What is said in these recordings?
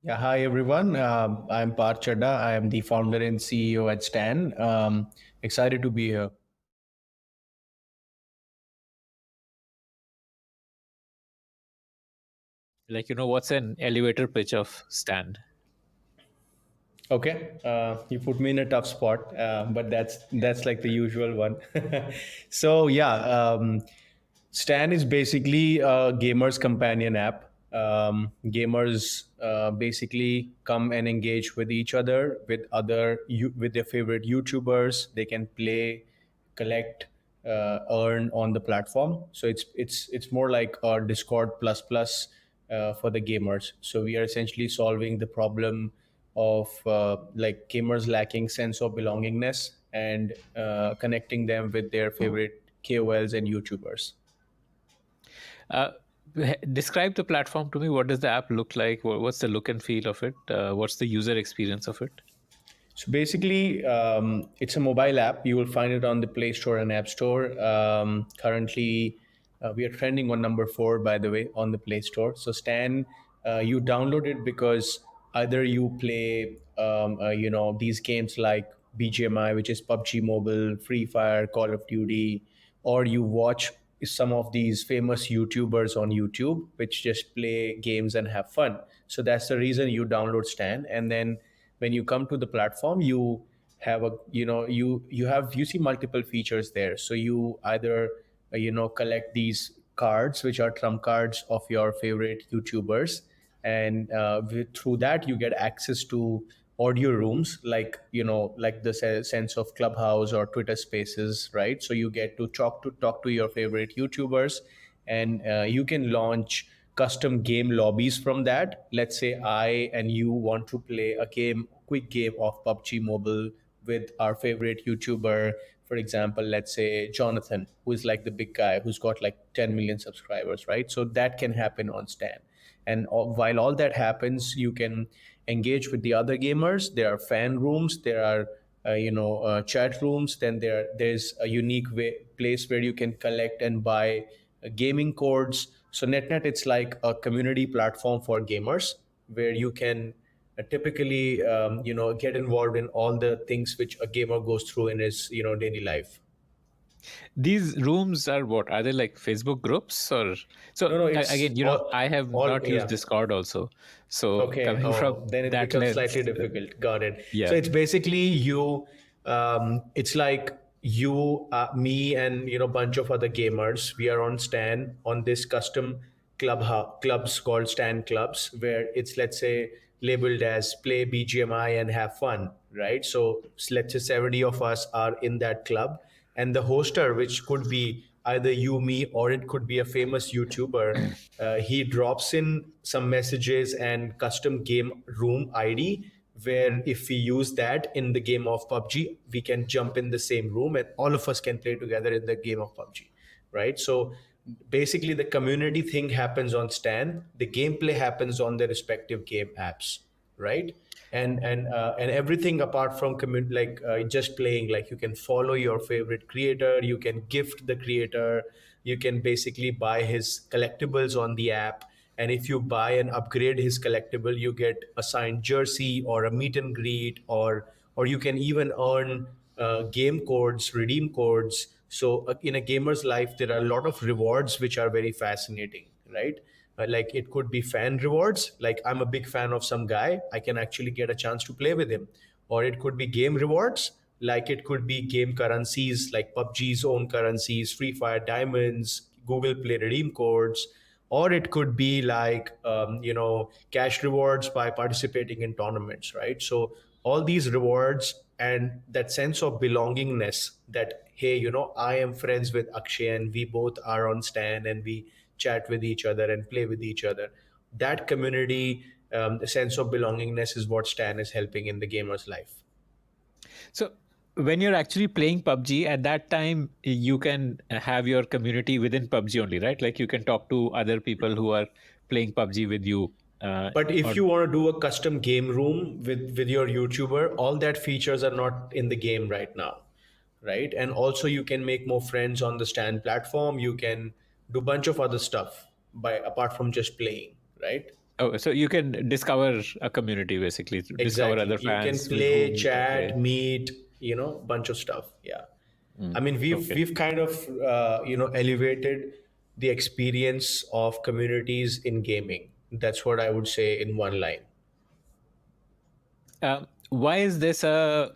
Yeah, hi everyone. I'm Parth Chadha. I am the founder and CEO at Stan. Excited to be here. What's an elevator pitch of stand? Okay, you put me in a tough spot, but that's like the usual one. So yeah, Stan is basically a gamer's companion app. Gamers basically come and engage with each other, with their favorite YouTubers. They can play, collect, earn on the platform. So it's more like our Discord plus plus for the gamers. So we are essentially solving the problem of like gamers lacking sense of belongingness and connecting them with their favorite KOLs and YouTubers. Uh, Describe the platform to me. What does the app look like? What's the look and feel of it? What's the user experience of it? So basically, it's a mobile app. You will find it on the Play Store and App Store. Currently, we are trending on number four, by the way, on the Play Store. So Stan, you download it because either you play, these games like BGMI, which is PUBG Mobile, Free Fire, Call of Duty, or you watch some of these famous YouTubers on YouTube, which just play games and have fun. So that's the reason you download Stan, and then when you come to the platform, you have a you see multiple features there. So you either collect these cards, which are trump cards of your favorite YouTubers, and through that you get access to audio rooms, like the sense of Clubhouse or Twitter Spaces, right? So you get to talk to your favorite YouTubers, and you can launch custom game lobbies from that. Let's say I and you want to play a quick game of PUBG Mobile with our favorite YouTuber, for example, let's say Jonathan, who is like the big guy who's got like 10 million subscribers, right? So that can happen on Stan. And while all that happens, you can engage with the other gamers. There are fan rooms, there are chat rooms. Then there's a unique place where you can collect and buy gaming codes. So net it's like a community platform for gamers where you can typically get involved in all the things which a gamer goes through in his daily life. These rooms are what? Are they like Facebook groups or No, no, again? it's I have all not used yeah. Discord also, so Okay. coming from Oh, then it that becomes slightly lens, difficult. Got it. So yeah. it's basically you. It's like you, me, and bunch of other gamers. We are on Stan on this custom clubs called Stan clubs, where it's, let's say, labeled as play BGMI and have fun, right? So let's say 70 of us are in that club, and the hoster, which could be either you, me, or it could be a famous YouTuber, he drops in some messages and custom game room ID, where if we use that in the game of PUBG, we can jump in the same room and all of us can play together in the game of PUBG, right? So basically the community thing happens on Stan, the gameplay happens on the respective game apps, right? And everything apart from just playing, like you can follow your favorite creator, you can gift the creator, you can basically buy his collectibles on the app, and if you buy and upgrade his collectible, you get a signed jersey or a meet and greet, or you can even earn game codes, redeem codes. So in a gamer's life, there are a lot of rewards which are very fascinating, right? Like it could be fan rewards, like I'm a big fan of some guy, I can actually get a chance to play with him. Or it could be game rewards, like it could be game currencies, like PUBG's own currencies, Free Fire diamonds, Google Play redeem codes. Or it could be like cash rewards by participating in tournaments, right? So all these rewards and that sense of belongingness, that hey, I am friends with Akshay and we both are on Stan and we chat with each other and play with each other, that community, the sense of belongingness is what Stan is helping in the gamer's life. So when you're actually playing PUBG, at that time you can have your community within PUBG only, right? Like you can talk to other people who are playing PUBG with you. But if Or you want to do a custom game room with your YouTuber, all that features are not in the game right now, right? And also you can make more friends on the Stand platform. You can do a bunch of other stuff by apart from just playing, right? Oh, so you can discover a community, basically, to discover Exactly. other You can fans with play, whom you can chat, play. meet, bunch of stuff. Yeah. I Mm, mean, we've okay. we've kind of elevated the experience of communities in gaming. That's what I would say in one line. Why is this an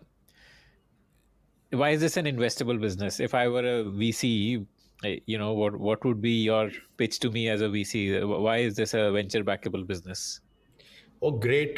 investable business? If I were a VC, what would be your pitch to me as a VC? Why is this a venture backable business? Oh, great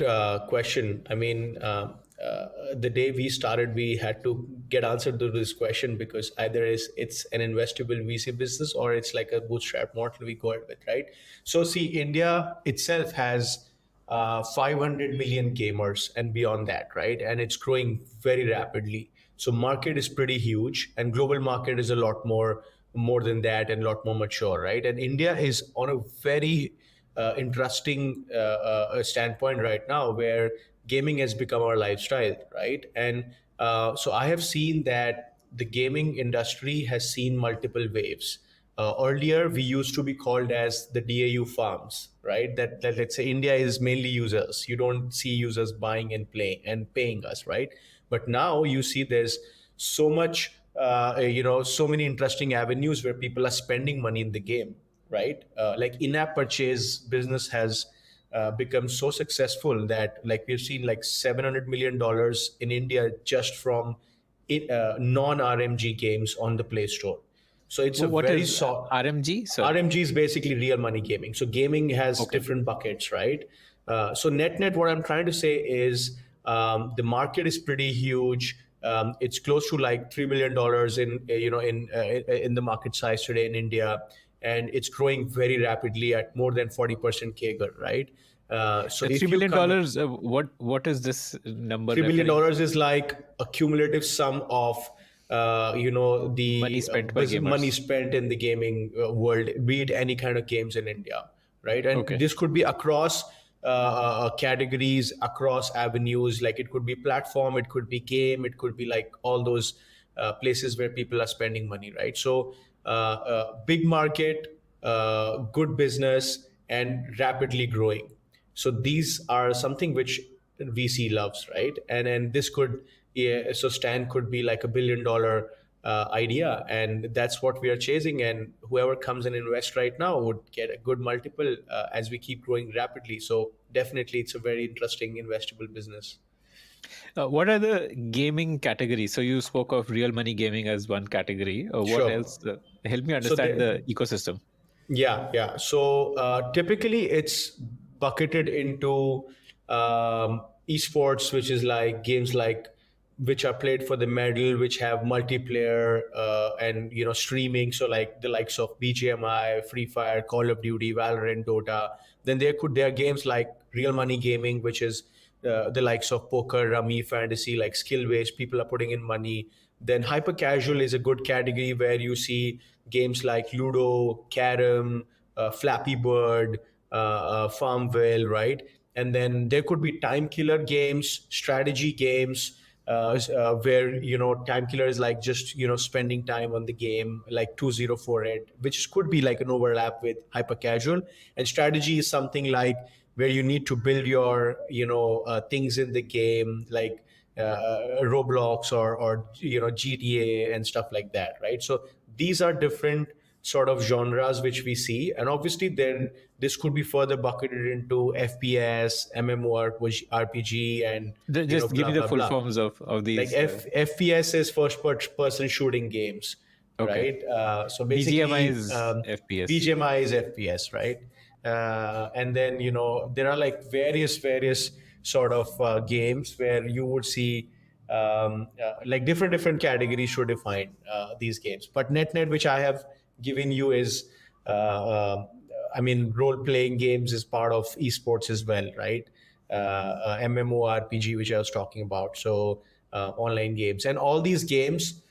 question. I mean, the day we started, we had to get answer to this question because either it's an investable VC business or it's like a bootstrap model we go ahead with, right? So, see, India itself has 500 million gamers and beyond that, right? And it's growing very rapidly. So, market is pretty huge, and global market is a lot more than that and a lot more mature, right? And India is on a very interesting standpoint right now where gaming has become our lifestyle, right? And so I have seen that the gaming industry has seen multiple waves. Earlier, we used to be called as the DAU farms, right? That let's say India is mainly users. You don't see users buying and playing and paying us, right? But now you see there's so much, so many interesting avenues where people are spending money in the game, right? Like in-app purchase business has become so successful that like we've seen like $700 million in India just from non-RMG games on the Play Store. So it's a What very is RMG? Sorry. RMG is basically real money gaming. So gaming has Okay. different buckets, right? So net, what I'm trying to say is the market is pretty huge. It's close to like $3 billion in the market size today in India, and it's growing very rapidly at more than 40% CAGR, right? So Three if you billion come dollars. What is this number $3 billion referring to? is like a cumulative sum of Money the spent by money gamers. spent in the gaming world, be it any kind of games in India, right? And Okay. this could be across categories, across avenues. Like it could be platform, it could be game, it could be like all those places where people are spending money, right? So big market, good business, and rapidly growing. So these are something which VC loves, right? And this could, yeah, so Stan could be like $1 billion idea, and that's what we are chasing. And whoever comes and invest right now would get a good multiple as we keep growing rapidly. So definitely, it's a very interesting investable business. What are the gaming categories? So you spoke of real money gaming as one category. What Sure. else? Help me So understand the ecosystem. yeah. So typically, it's bucketed into esports, which is like games like which are played for the medal, which have multiplayer and streaming. So like the likes of BGMI, Free Fire, Call of Duty, Valorant, Dota. Then there are games like real money gaming, which is the likes of poker, rummy, fantasy, like skill based. People are putting in money. Then hyper casual is a good category where you see games like Ludo, Carom, Flappy Bird, Farmville, right? And then there could be time killer games, strategy games, where time killer is like just spending time on the game, like 2048, which could be like an overlap with hyper casual. And strategy is something like where you need to build your things in the game, like Roblox or GTA and stuff like that, right? So these are different sort of genres which we see, and obviously then this could be further bucketed into FPS, MMORPG, and Just give blah me the blah full blah. forms of Like these. FPS is first person shooting games, Okay. right? So BGMI basically, is FPS. BGMI is FPS, right? And then there are like various sort of games where you would see like different categories to define these games. But net, which I have given you is I mean, role playing games is part of esports as well, right? MMORPG, which I was talking about. So online games, and all these games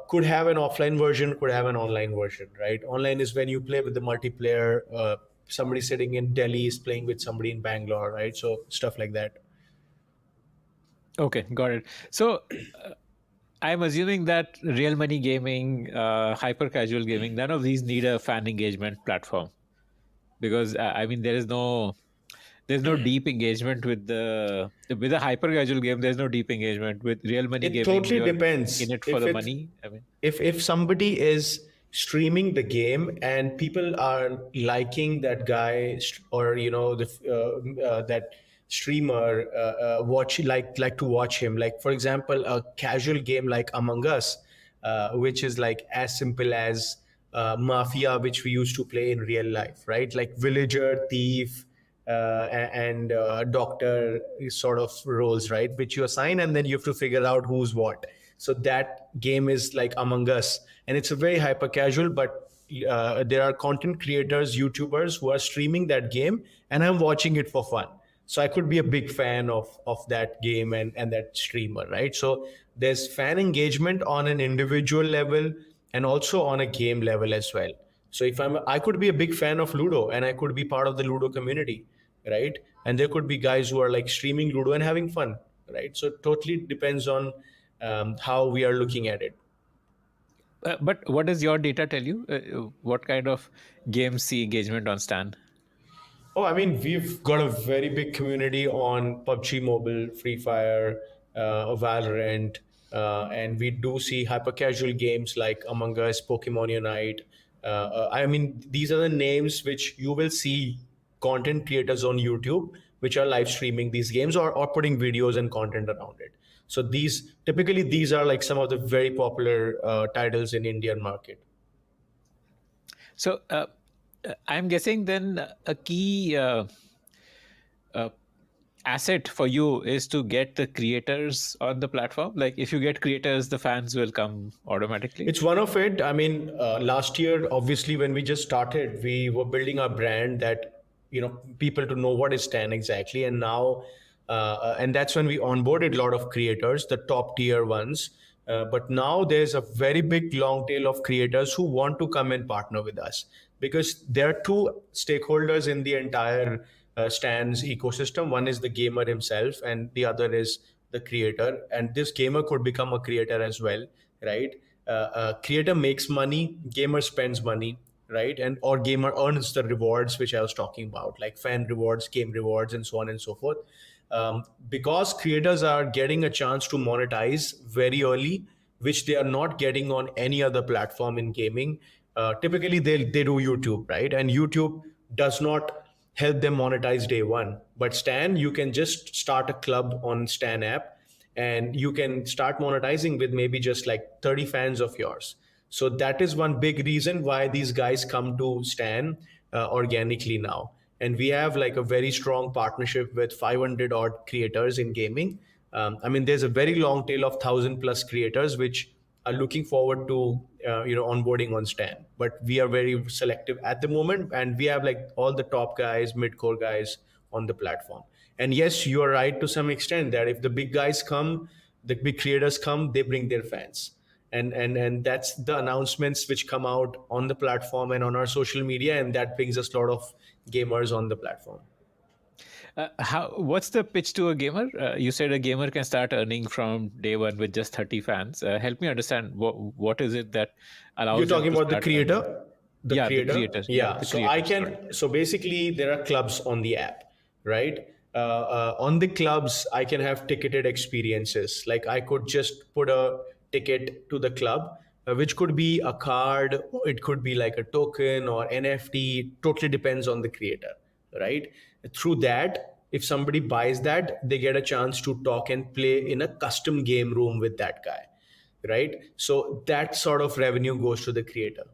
could have an offline version, could have an online version, right? Online is when you play with the multiplayer. Somebody sitting in Delhi is playing with somebody in Bangalore, right? So stuff like that. Okay, got it. So I'm assuming that real money gaming, hyper casual gaming, none of these need a fan engagement platform because I mean there is no there's no deep engagement with a hyper casual game. There's no deep engagement with real money It gaming. totally You're depends. in it for If the it money. I mean, if somebody is streaming the game and people are liking that guy or that streamer, watch like to watch him, like for example a casual game like Among Us, which is like as simple as Mafia, which we used to play in real life, right? Like villager, thief, and doctor sort of roles, right? Which you assign, and then you have to figure out who's what. So that game is like Among Us, and it's a very hyper casual. But there are content creators, YouTubers who are streaming that game, and I'm watching it for fun. So I could be a big fan of that game and that streamer, right? So there's fan engagement on an individual level and also on a game level as well. So if I could be a big fan of Ludo and I could be part of the Ludo community, right? And there could be guys who are like streaming Ludo and having fun, right? So it totally depends on how we are looking at it. but what does your data tell you? What kind of games see engagement on Stan? Oh, I mean, we've got a very big community on PUBG Mobile, Free Fire, Valorant, and we do see hyper casual games like Among Us, Pokemon Unite. I mean, these are the names which you will see content creators on YouTube which are live streaming these games or putting videos and content around it. So these are like some of the very popular titles in Indian market. So I'm guessing then a key uh, asset for you is to get the creators on the platform. Like if you get creators, the fans will come automatically. It's one of it. I mean, last year, obviously, when we just started, we were building our brand that, people to know what is Stan exactly. And now, and that's when we onboarded a lot of creators, the top tier ones. But now there's a very big long tail of creators who want to come and partner with us because there are two stakeholders in the entire Stan's ecosystem. One is the gamer himself, and the other is the creator. And this gamer could become a creator as well, right? Creator makes money, gamer spends money, right? And or gamer earns the rewards which I was talking about, like fan rewards, game rewards, and so on and so forth. Because creators are getting a chance to monetize very early, which they are not getting on any other platform in gaming. Typically, they do YouTube, right? And YouTube does not help them monetize day one. But Stan, you can just start a club on Stan app and you can start monetizing with maybe just like 30 fans of yours. So that is one big reason why these guys come to Stan organically now. And we have like a very strong partnership with 500 odd creators in gaming. I mean, there's a very long tail of 1,000+ creators which are looking forward to onboarding on Stan. But we are very selective at the moment, and we have like all the top guys, mid-core guys on the platform. And yes, you are right to some extent that if the big guys come, the big creators come, they bring their fans. And that's the announcements which come out on the platform and on our social media, and that brings us a lot of gamers on the platform. What's the pitch to a gamer? You said a gamer can start earning from day one with just 30 fans. Help me understand what is it that You're allows them talking to about the start earning? creator? The Yeah, the creator? creators. Yeah, Yeah. the So I creators. Sorry. can, so basically, there are clubs on the app, right? On the clubs, I can have ticketed experiences. Like I could just put a ticket to the club, which could be a card, or it could be like a token or NFT. Totally depends on the creator, right? Through that, if somebody buys that, they get a chance to talk and play in a custom game room with that guy, right? So that sort of revenue goes to the creator,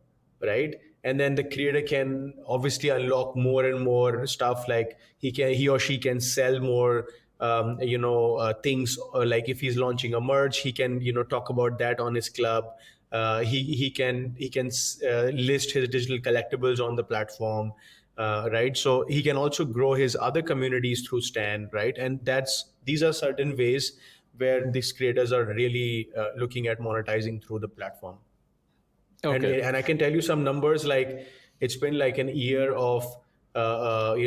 right? And then the creator can obviously unlock more and more stuff, like he or she can sell more things, like if he's launching a merch, he can talk about that on his club. He can list his digital collectibles on the platform, right? So he can also grow his other communities through Stan, right? And these are certain ways where these creators are really looking at monetizing through the platform. Okay. And I can tell you some numbers, like it's been like an year of us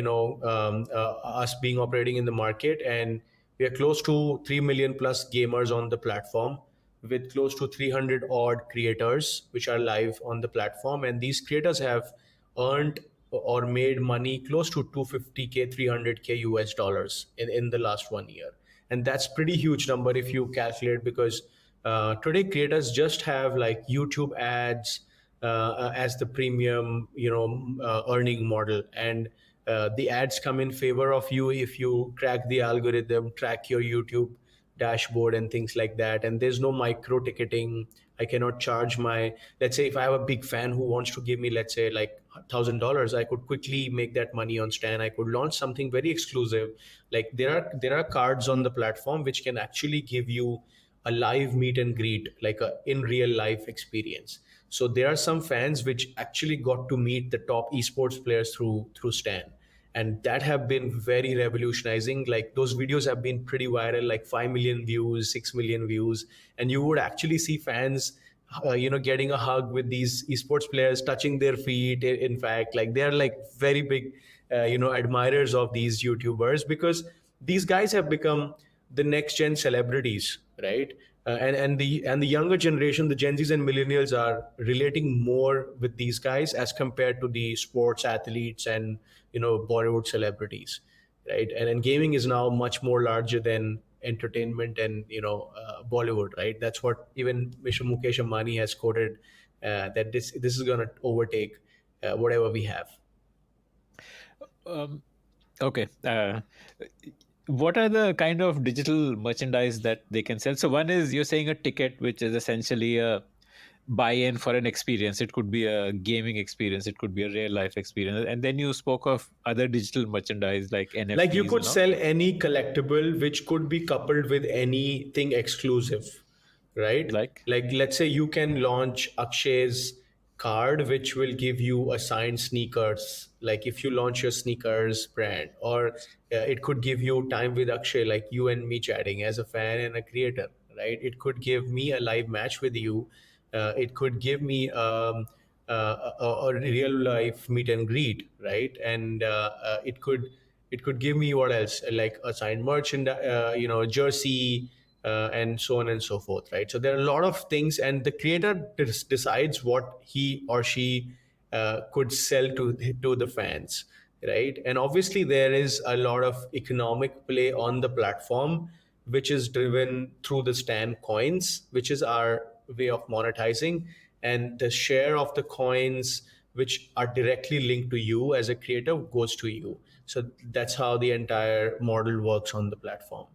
being operating in the market, and we are close to 3 million plus gamers on the platform, with close to 300 odd creators which are live on the platform. And these creators have earned or made money close to 250K, 300K US dollars in the last 1 year. And that's pretty huge number if you calculate, because today creators just have like YouTube ads as the premium, earning model. And the ads come in favor of you if you crack the algorithm, track your YouTube dashboard and things like that. And there's no micro ticketing. I cannot charge my, let's say if I have a big fan who wants to give me, let's say, like $1,000, I could quickly make that money on Stan. I could launch something very exclusive. Like there are cards on the platform which can actually give you a live meet and greet, like a in real life experience. So there are some fans which actually got to meet the top esports players through Stan, and that have been very revolutionizing. Like those videos have been pretty viral, like 5 million views, 6 million views. And you would actually see fans getting a hug with these esports players, touching their feet. In fact, like they're like very big admirers of these YouTubers, because these guys have become the next gen celebrities, right? And the younger generation, the Gen Zs and millennials, are relating more with these guys as compared to the sports athletes and Bollywood celebrities, right? And gaming is now much more larger than entertainment and Bollywood, right? That's what even Mr. Mukesh Ambani has quoted, that this is going to overtake whatever we have. Okay. What are the kind of digital merchandise that they can sell? So one is, you're saying, a ticket, which is essentially a buy-in for an experience. It could be a gaming experience, it could be a real life experience. And then you spoke of other digital merchandise like NFTs. Like you could sell any collectible which could be coupled with anything exclusive, right? Like let's say you can launch Akshay's card which will give you a signed sneakers, like if you launch your sneakers brand. Or it could give you time with Akshay, like you and me chatting as a fan and a creator, right? It could give me a live match with you. It could give me a real life meet and greet, right? And it could give me what else, like a signed merchant, jersey, and so on and so forth, right? So there are a lot of things, and the creator decides what he or she could sell to the fans, right? And obviously there is a lot of economic play on the platform, which is driven through the Stan coins, which is our way of monetizing. And the share of the coins which are directly linked to you as a creator goes to you. So that's how the entire model works on the platform.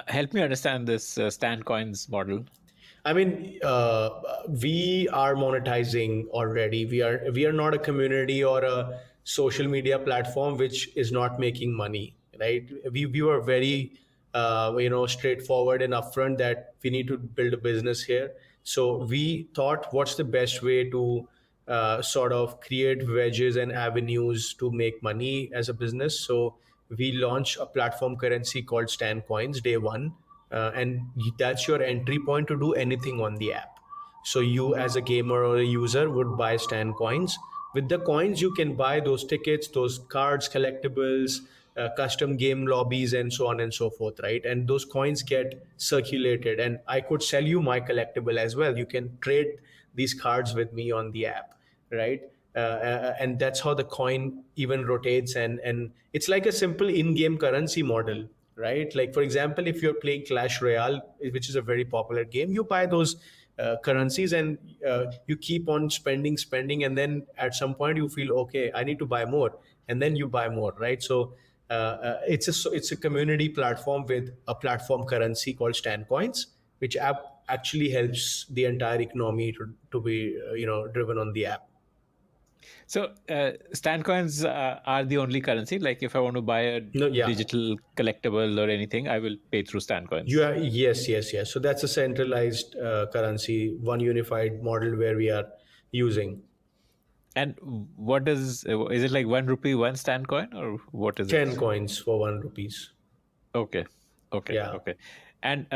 Help me understand this Stan coins model. I mean, we are monetizing already. We are not a community or a social media platform which is not making money, right? We were very straightforward and upfront that we need to build a business here. So we thought, what's the best way to sort of create wedges and avenues to make money as a business? So we launched a platform currency called Stan Coins day one, and that's your entry point to do anything on the app. So you as a gamer or a user would buy Stan coins. With the coins you can buy those tickets, those cards, collectibles, custom game lobbies, and so on and so forth, right? And those coins get circulated, and I could sell you my collectible as well. You can trade these cards with me on the app, right? And that's how the coin even rotates, and it's like a simple in-game currency model, right? Like for example, if you're playing Clash Royale, which is a very popular game, you buy those currencies, and you keep on spending, and then at some point you feel, okay, I need to buy more, and then you buy more, right? So it's a community platform with a platform currency called Stan Coins, which actually helps the entire economy to be driven on the app. So Stan coins are the only currency. Like if I want to buy a digital collectible or anything, I will pay through Stan coins. Yes. So that's a centralized currency, one unified model where we are using. And what is it, like 1 rupee, one Stan coin, or what is 10 coins for 1 rupees. Okay. Okay. And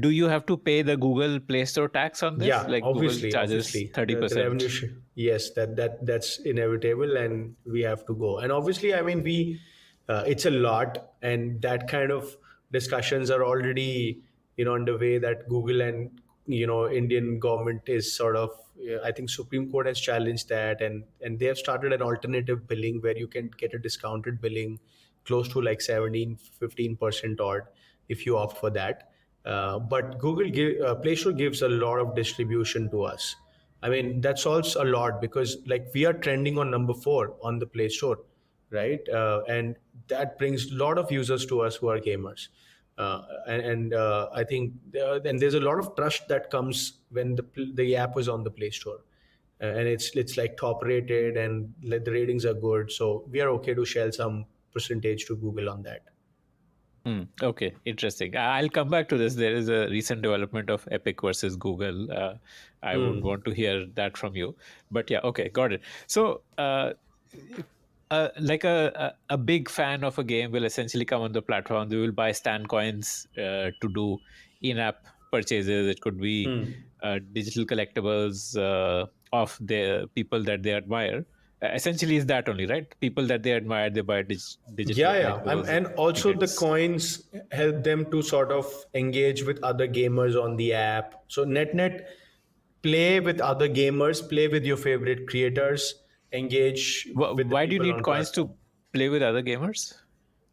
do you have to pay the Google Play Store tax on this? Yeah, like obviously, Google charges 30%. The revenue yes, that's inevitable, and we have to go. And obviously, I mean, it's a lot, and that kind of discussions are already underway, that Google and Indian government is sort of, I think Supreme Court has challenged that, and they have started an alternative billing where you can get a discounted billing close to like 17-15% odd if you opt for that. But Play Store gives a lot of distribution to us. I mean, that solves a lot because like we are trending on number 4 on the Play Store, right? And that brings a lot of users to us who are gamers. And I think and there's a lot of trust that comes when the app is on the Play Store, and it's like top rated and the ratings are good. So we are okay to shell some percentage to Google on that. Okay, interesting. I'll come back to this. There is a recent development of Epic versus Google. I would want to hear that from you. But yeah, okay, got it. So, like a big fan of a game will essentially come on the platform. They will buy stand coins to do in-app purchases. It could be digital collectibles of the people that they admire. Essentially, is that only right? People that they admire, they buy digital Yeah, yeah. collectibles And also the tickets. coins help them to sort of engage with other gamers on the app. So net play with other gamers, play with your favorite creators, engage with the Why do you people need on coins platform. to play with other gamers?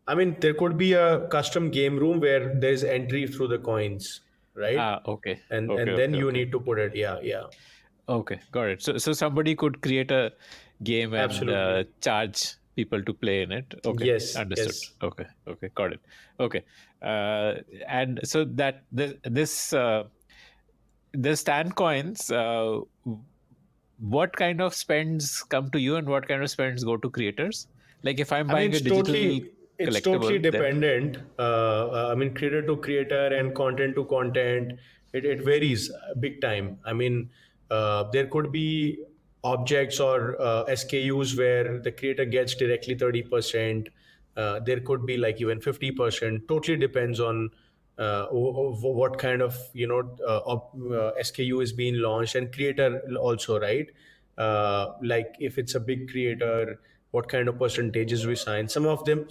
I mean, there could be a custom game room where there's entry through the coins, right? Ah, okay, okay, And then okay, you okay, need to put it. Yeah, yeah, okay. Got it. So somebody could create a game and absolutely. charge people to play in it. Okay, Yes, understood. yes. Okay, okay, got it. Okay, and so that this the stand coins. What kind of spends come to you, and what kind of spends go to creators? Like if I'm I mean, buying a digital it's totally collectible, then dependent. I mean, creator to creator and content to content, it varies big time. I mean, there could be objects or SKUs where the creator gets directly 30%. There could be like even 50%. Totally depends on what kind of SKU is being launched, and creator also, right? Like if it's a big creator, what kind of percentages we sign. Some of them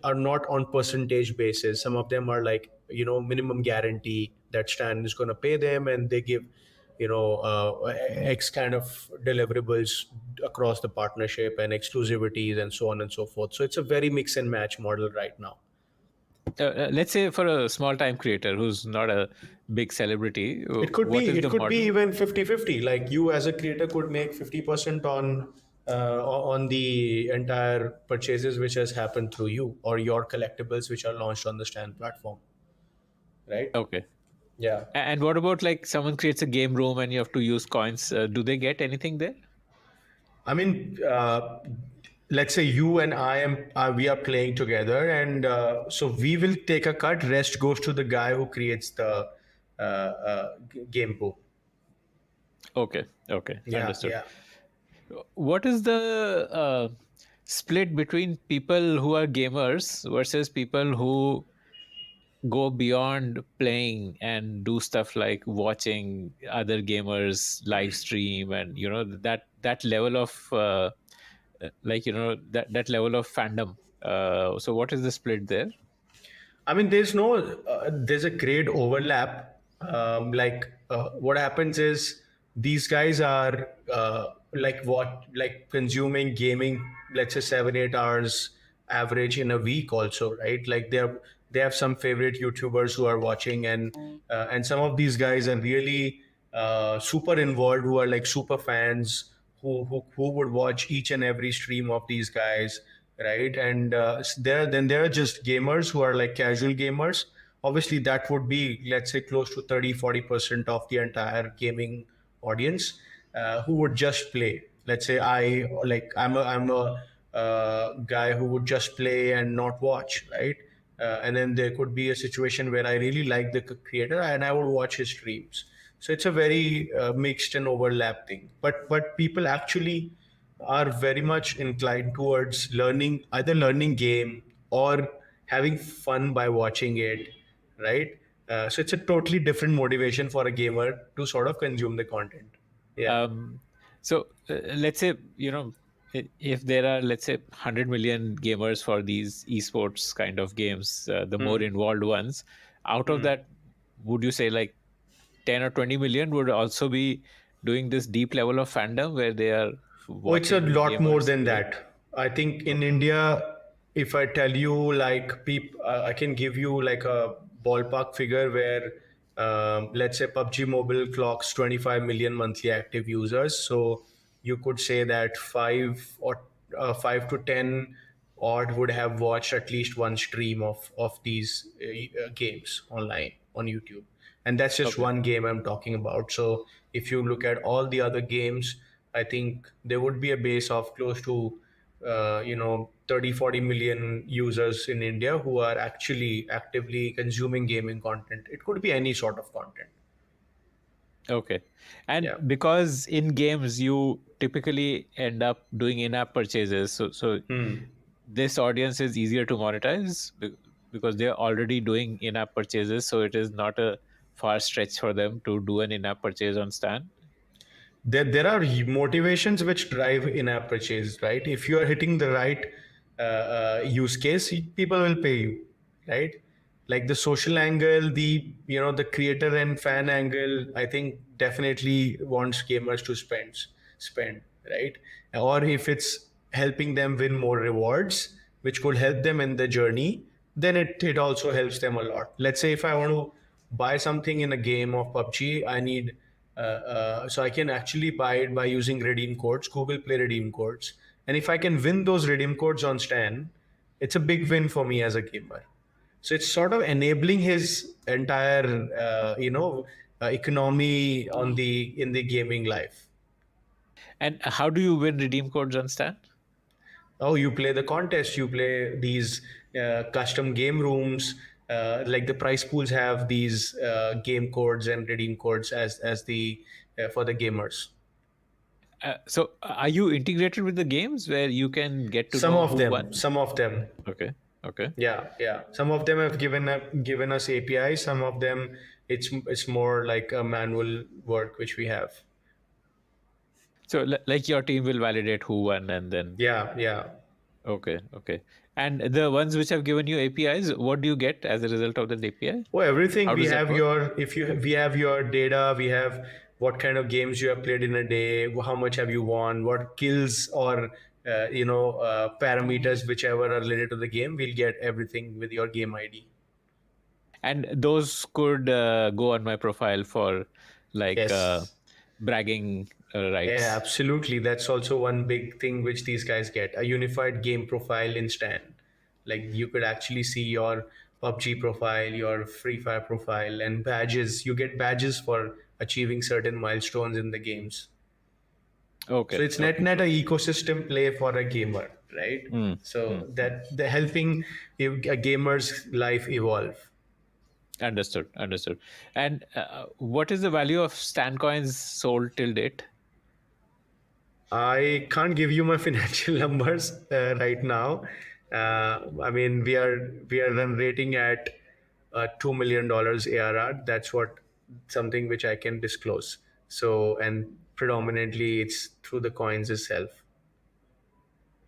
are not on percentage basis. Some of them are like minimum guarantee that Stan is going to pay them, and they give X kind of deliverables across the partnership and exclusivities and so on and so forth. So it's a very mix and match model right now. let's say for a small time creator who's not a big celebrity, It could what be is it the could be model? even 50-50. Like you as a creator could make 50% on the entire purchases which has happened through you or your collectibles which are launched on the Stand platform, right? Okay. Yeah. And what about like someone creates a game room and you have to use coins? Do they get anything there? I mean, let's say you and I am we are playing together, and so we will take a cut. Rest goes to the guy who creates the game pool. Okay, okay, Yeah, understood. yeah. What is the split between people who are gamers versus people who go beyond playing and do stuff like watching other gamers live stream, and that level of that level of fandom? So what is the split there? I mean, there's a great overlap. What happens is these guys are like consuming gaming, let's say 7-8 hours average in a week also, right? Like they have some favorite YouTubers who are watching, and some of these guys are really super involved, who are like super fans, who would watch each and every stream of these guys, right? And there are just gamers who are like casual gamers. Obviously that would be, let's say, close to 30-40% of the entire gaming audience, who would just play. Let's say I'm a guy who would just play and not watch, right? And then there could be a situation where I really like the creator and I would watch his streams. So it's a very mixed and overlap thing. But people actually are very much inclined towards either learning game or having fun by watching it, right? So it's a totally different motivation for a gamer to sort of consume the content. Yeah. So let's say if there are, let's say, 100 million gamers for these esports kind of games, the more involved ones, out of that, would you say like 10 or 20 million would also be doing this deep level of fandom where they are Oh, it's a watching lot more gamers than play? that. I think in Okay. India, if I tell you I can give you like a ballpark figure where, let's say PUBG Mobile clocks 25 million monthly active users. So you could say that 5 to 10 odd would have watched at least one stream of these games online on YouTube, and that's just Okay. one game I'm talking about. So if you look at all the other games, I think there would be a base of close to 30-40 million users in India who are actually actively consuming gaming content. It could be any sort of content. Okay. And Yeah. because in games you typically end up doing in-app purchases, so this audience is easier to monetize because they're already doing in-app purchases, so it is not a far stretch for them to do an in-app purchase on Stan. There are motivations which drive in-app purchase, right? If you are hitting the right use case, people will pay you, right? Like the social angle, the creator and fan angle, I think definitely wants gamers to spend, right? Or if it's helping them win more rewards, which could help them in the journey, then it also helps them a lot. Let's say if I want to buy something in a game of PUBG, I need so I can actually buy it by using redeem codes, Google Play redeem codes. And if I can win those redeem codes on Stan, it's a big win for me as a gamer. So it's sort of enabling his entire, economy in the gaming life. And how do you win redeem codes on Stan? Oh, you play the contest, you play these custom game rooms. Like the prize pools have these game codes and redeem codes as the for the gamers. So are you integrated with the games where you can get to Some know of who them, won? some of them. Okay. Okay. Yeah, yeah. Some of them have given us API. Some of them, it's more like a manual work which we have. So like your team will validate who won and then Yeah, yeah. okay, okay. And the ones which have given you APIs, what do you get as a result of the API? Well, everything How we does that have work? your if you we have your data. We have what kind of games you have played in a day, how much have you won, what kills or parameters whichever are related to the game. We'll get everything with your game ID. And those could go on my profile for like Yes. bragging Yeah, rights. absolutely. That's also one big thing which these guys get, a unified game profile in Stan. Like you could actually see your PUBG profile, your Free Fire profile, and badges. You get badges for achieving certain milestones in the games. So Okay, it's okay. net a ecosystem play for a gamer, right? Mm, So mm. that the helping a gamer's life evolve. Understood, understood. And what is the value of Stan coins sold till date? I can't give you my financial numbers right now. I mean, we are run rating at $2 million ARR. That's what something which I can disclose. So, and predominantly it's through the coins itself.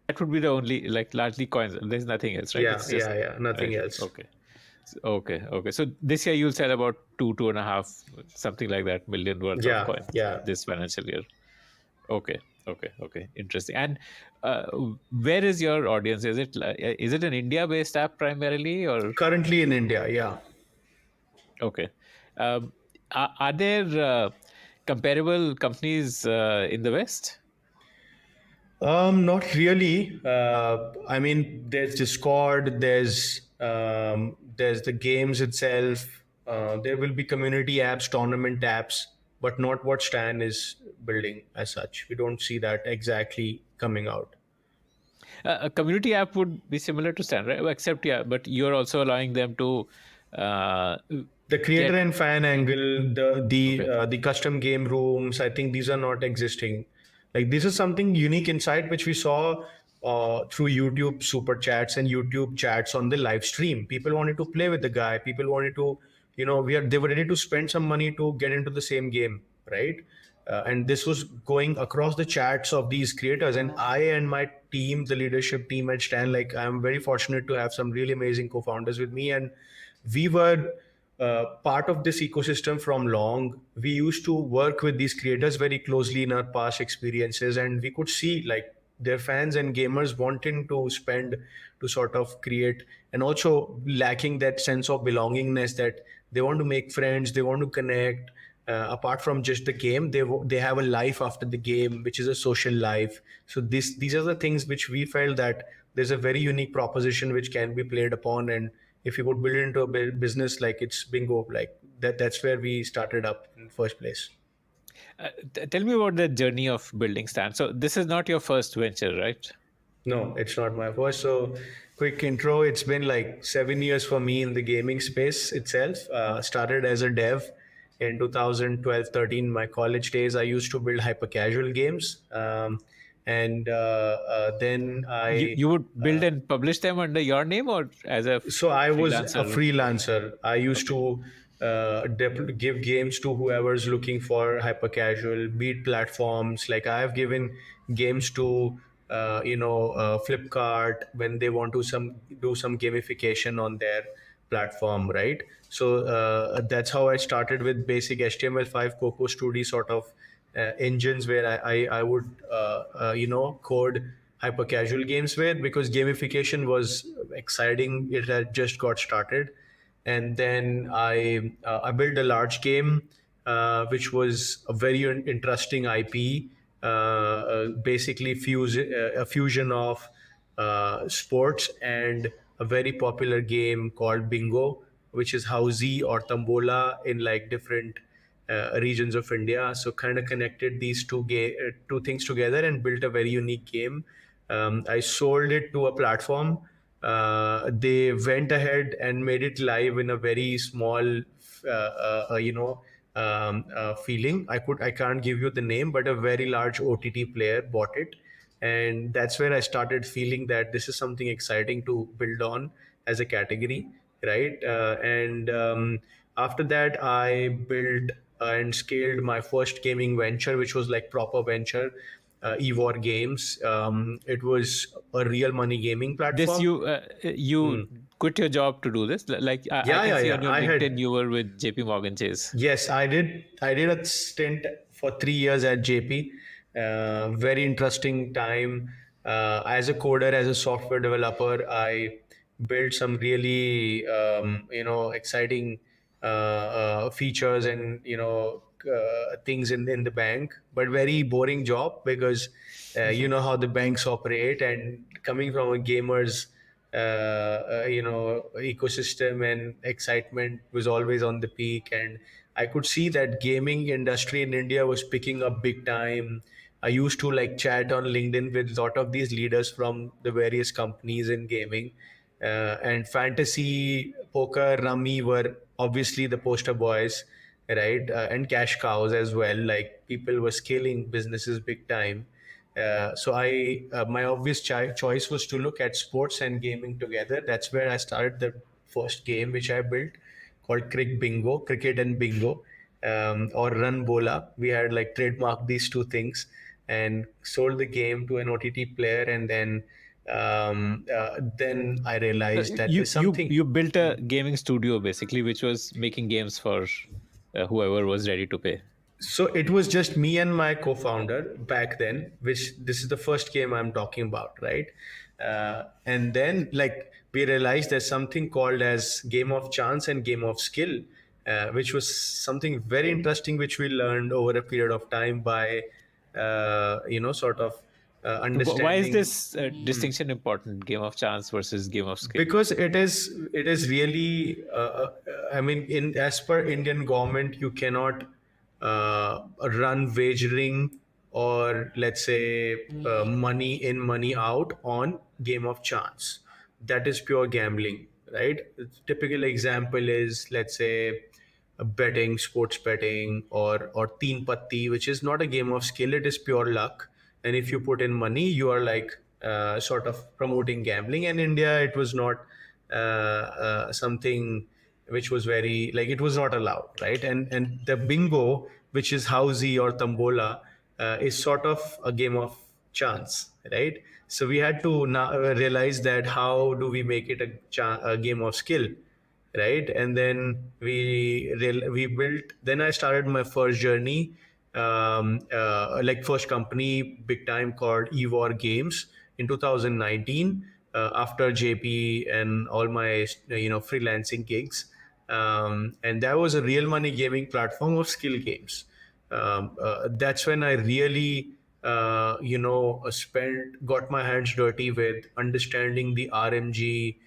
That would be the only, like, largely coins. There's nothing else, right? Yeah, It's just yeah, yeah. Nothing right. else. Okay. Okay, okay. So this year you'll sell about 2.5, something like that, million worth of Yeah, coins yeah. this financial year. Okay, okay, okay. Interesting. And uh, where is your audience? Is it an India-based app primarily, or Currently in India, yeah. okay? Um, are there comparable companies in the West? Not really. I mean, there's Discord, there's the games itself. There will be community apps, tournament apps, but not what Stan is building as such. We don't see that exactly coming out. A community app would be similar to Stan, right? Except, yeah, but you're also allowing them to uh, The creator get and fan angle, okay. the custom game rooms, I think these are not existing. Like this is something unique insight which we saw through YouTube super chats and YouTube chats on the live stream. People wanted to play with the guy. People wanted to, they were ready to spend some money to get into the same game, right? And this was going across the chats of these creators. And I and my team, the leadership team at Stan, like I'm very fortunate to have some really amazing co-founders with me, and we were part of this ecosystem from long. We used to work with these creators very closely in our past experiences, and we could see like their fans and gamers wanting to spend to sort of create, and also lacking that sense of belongingness, that they want to make friends, they want to connect. Apart from just the game, they have a life after the game, which is a social life. So these are the things which we felt that there's a very unique proposition which can be played upon. And if you could build it into a business, like it's bingo, like that's where we started up in the first place. Tell me about the journey of building Stand. So this is not your first venture, right? No, it's not my first. So, quick intro. It's been like 7 years for me in the gaming space itself. Started as a dev in 2012, 13. My college days, I used to build hyper casual games. And then I You would build and publish them under your name or as a So I was a freelancer? freelancer. I used Okay. to give games to whoever's looking for hyper casual beat platforms. Like I have given games to Flipkart when they want to some do some gamification on their platform, right? So that's how I started with basic HTML5 Coco Studio sort of engines, where I would code hyper casual games with, because gamification was exciting. It had just got started. And then I built a large game, which was a very interesting IP, basically a fusion of sports and a very popular game called Bingo, which is housey or tambola in like different regions of India. So kind of connected these two things together and built a very unique game. I sold it to a platform. They went ahead and made it live in a very small, feeling. I can't give you the name, but a very large OTT player bought it, and that's where I started feeling that this is something exciting to build on as a category, right? And After that, I built and scaled my first gaming venture, which was like proper venture, Evor Games. It was a real money gaming This platform. you quit your job to do this. Like I Yeah, can yeah, see yeah. on your I had LinkedIn you were with JP Morgan Chase. Yes, I did. I did a stint for 3 years at JP. Very interesting time. As a coder, as a software developer, I built some really exciting features and things in the bank, but very boring job, because you know how the banks operate. And coming from a gamer's ecosystem, and excitement was always on the peak. And I could see that gaming industry in India was picking up big time. I used to like chat on LinkedIn with a lot of these leaders from the various companies in gaming. And fantasy, poker, rummy were obviously the poster boys, right? And cash cows as well. Like people were scaling businesses big time. My obvious choice was to look at sports and gaming together. That's where I started the first game which I built, called Cricket and Bingo, or Run Bola. We had like trademarked these two things and sold the game to an OTT player, and then I realized that there's something. You built a gaming studio basically, which was making games for whoever was ready to pay. So it was just me and my co-founder back then, which this is the first game I'm talking about, right? And then like we realized there's something called as game of chance and game of skill, which was something very interesting, which we learned over a period of time by, sort of Why is understanding. this distinction important? Game of chance versus game of skill. Because it is really I mean, in as per Indian government, you cannot run wagering, or let's say money in money out on game of chance. That is pure gambling, right? Typical example is, let's say, betting, sports betting, or teen patti, which is not a game of skill. It is pure luck. And if you put in money, you are like sort of promoting gambling. And India, it was not something which was very, like, it was not allowed, right? And the bingo, which is housey or tambola, is sort of a game of chance, right? So we had to now realize that how do we make it a game of skill, right? And then we built. Then I started my first journey, like first company, big time, called Evor Games in 2019. After JP and all my freelancing gigs, and that was a real money gaming platform of skill games. That's when I really, got my hands dirty with understanding the RMG,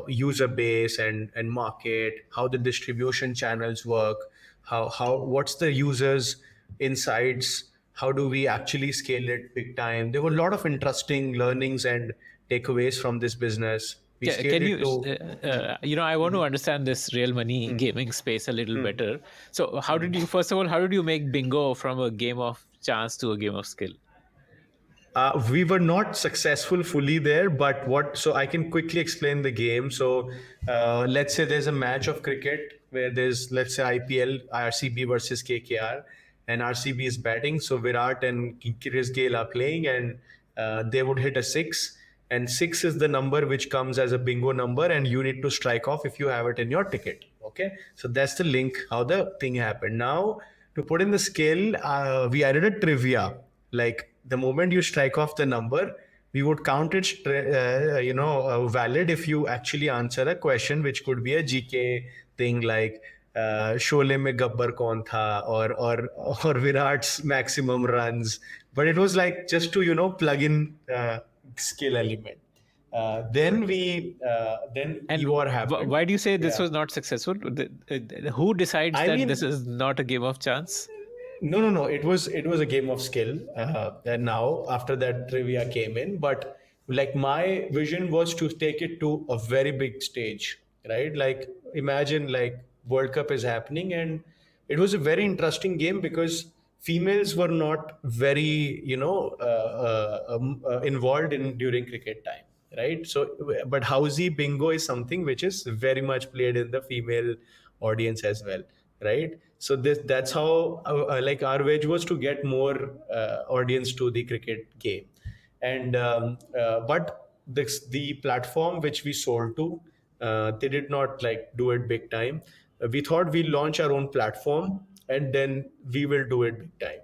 user base and market, how the distribution channels work, how what's the users' insights, how do we actually scale it big time. There were a lot of interesting learnings and takeaways from this business. We scaled Can it you, to. I want to understand this real money gaming space a little better. So, how did you, first of all, how did you make bingo from a game of chance to a game of skill? We were not successful fully there, but what? So I can quickly explain the game. So let's say there's a match of cricket where there's, let's say, IPL, RCB versus KKR, and RCB is batting. So Virat and Chris Gayle are playing, and they would hit a six, and six is the number which comes as a bingo number, and you need to strike off if you have it in your ticket. Okay, so that's the link how the thing happened. Now to put in the skill, we added a trivia. Like the moment you strike off the number, we would count it valid if you actually answer a question which could be a GK thing, like Sholay में गब्बर कौन था, or Virat's maximum runs. But it was like just to plug in skill element. Then And Evor happened. why do you say this Yeah. was not successful? Who decides I that this mean, is not a game of chance? no. It was a game of skill. And now after that trivia came in, but like my vision was to take it to a very big stage, right? Like imagine like World Cup is happening, and it was a very interesting game because females were not very involved in during cricket time, right? So but housey bingo is something which is very much played in the female audience as well, right? So that's how like our wedge was to get more audience to the cricket game. And but the platform which we sold to, they did not like do it big time. We thought we launch our own platform and then we will do it big time,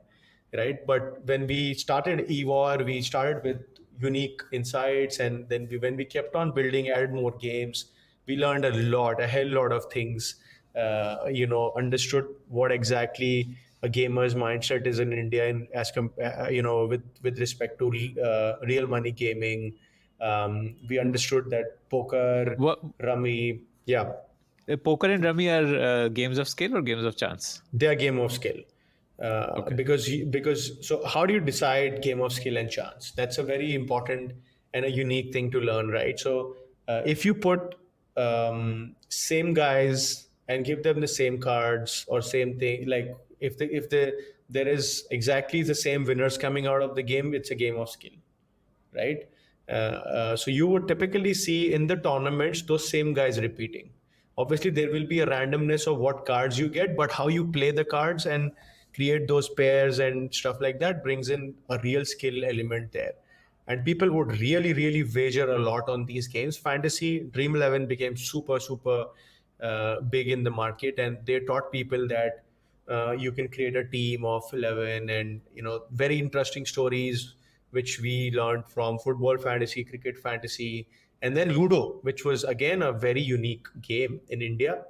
right? But when we started Evor, we started with unique insights, and then when we kept on building, added more games, we learned a hell lot of things. Understood what exactly a gamer's mindset is in India, and with respect to real money gaming. We understood that poker, What, rummy, yeah, poker and rummy are games of skill or games of chance? they are game of skill. Okay. Because so how do you decide game of skill and chance? That's a very important and a unique thing to learn, right? So if you put same guys and give them the same cards or same thing, like if there is exactly the same winners coming out of the game, it's a game of skill, right? So you would typically see in the tournaments those same guys repeating. Obviously, there will be a randomness of what cards you get, but how you play the cards and create those pairs and stuff like that brings in a real skill element there. And people would really, really wager a lot on these games. Fantasy Dream 11 became super, super big in the market, and they taught people that you can create a team of 11, and very interesting stories which we learned from football fantasy, cricket fantasy, and then Ludo, which was again a very unique game in India.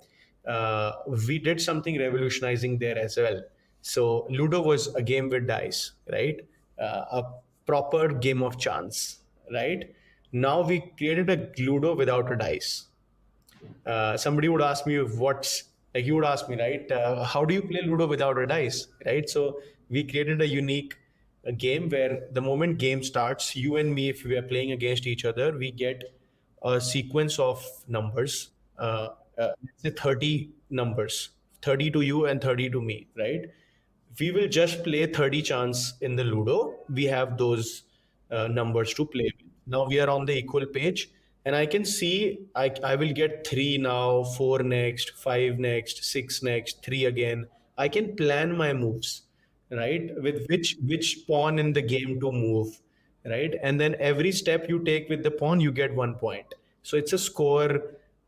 We did something revolutionizing there as well. So Ludo was a game with dice, right? A proper game of chance, right? Now we created a Ludo without a dice. Somebody would ask me what's, like, you would ask me, right, how do you play Ludo without a dice, right? So we created a unique game where the moment game starts, you and me, if we are playing against each other, we get a sequence of numbers, let's say 30 numbers, 30 to you and 30 to me, right? We will just play 30 chance in the Ludo. We have those numbers to play with. Now we are on the equal page, and I can see I will get three now, four next, five next, six next, three again. I can plan my moves, right? With which pawn in the game to move, right? And then every step you take with the pawn, you get 1 point. So it's a score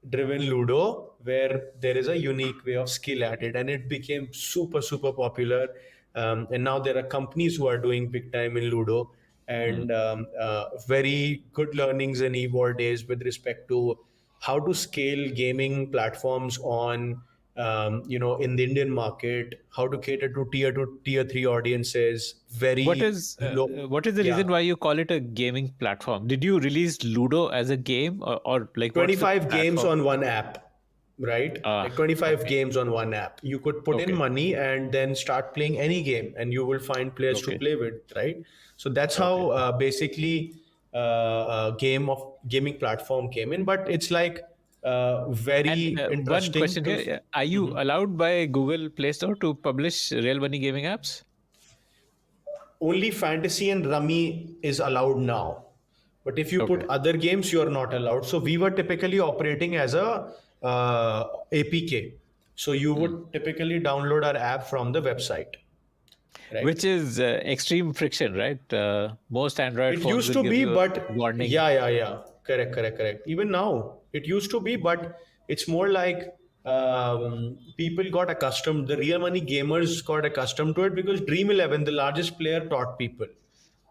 driven Ludo, where there is a unique way of skill at it, and it became super popular. And now there are companies who are doing big time in Ludo, Hmm. and very good learnings in Evo days with respect to how to scale gaming platforms on in the Indian market, how to cater to tier 2, tier 3 audiences, very low. What is the Yeah. reason why you call it a gaming platform? Did you release Ludo as a game, or like what's the 25 games platform? on one app, right? Like Ah, 25 okay, games on one app. You could put in okay, money and then start playing any game, and you will find players to okay, play with, right? So that's okay. how basically game of gaming platform came in. But it's like And very one interesting question to. here: Are you allowed by Google Play Store to publish real money gaming apps? Only fantasy and rummy is allowed now, but if you put Okay, other games, you are not allowed. So we were typically operating as a APK. So you would typically download our app from the website, right? which is extreme friction, right? Most Android It phones used will to give be, you a but warning. yeah. Correct. Even now, it used to be, but it's more like people got accustomed. The real money gamers got accustomed to it because Dream 11, the largest player, taught people,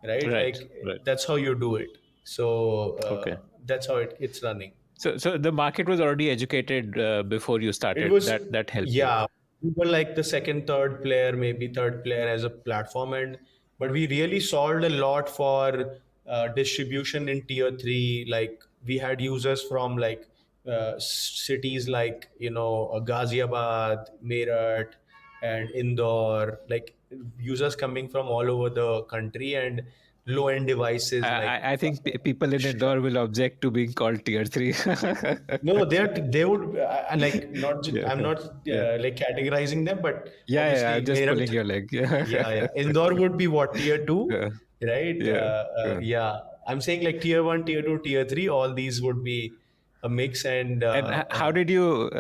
right? Right, Like right. that's how you do it. So Okay. that's how it's running. So the market was already educated before you It started. was, That helped you. yeah, we were like the second, third player, maybe third player as a platform, and but we really solved a lot for distribution in tier three. Like we had users from like cities like Ghaziabad, Meerut, and Indore, like users coming from all over the country and low end devices like. I think people in Indore will object to being called tier three. No, they would like not. Yeah, I'm not yeah, like categorizing them, but yeah. I'm obviously just Meerut, pulling your leg. Yeah, yeah. Indore would be what, tier two, yeah, right? yeah, yeah. Yeah, I'm saying like tier one, tier two, tier three. All these would be a mix, and And how did you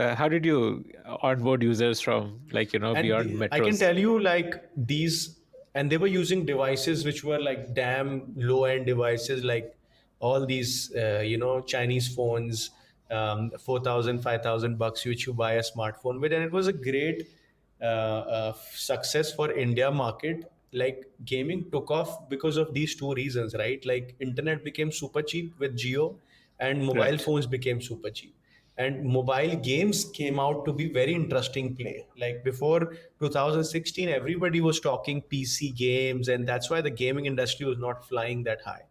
onboard users from, like, beyond I can metros? tell you like these, and they were using devices which were like damn low end devices, like all these, Chinese phones, 4,000, $5,000, which you buy a smartphone with. And it was a great success for India market. Like gaming took off because of these two reasons, right? Like internet became super cheap with Geo, and mobile Right. phones became super cheap, and mobile games came out to be very interesting play. Like before 2016, everybody was talking PC games, and that's why the gaming industry was not flying that high,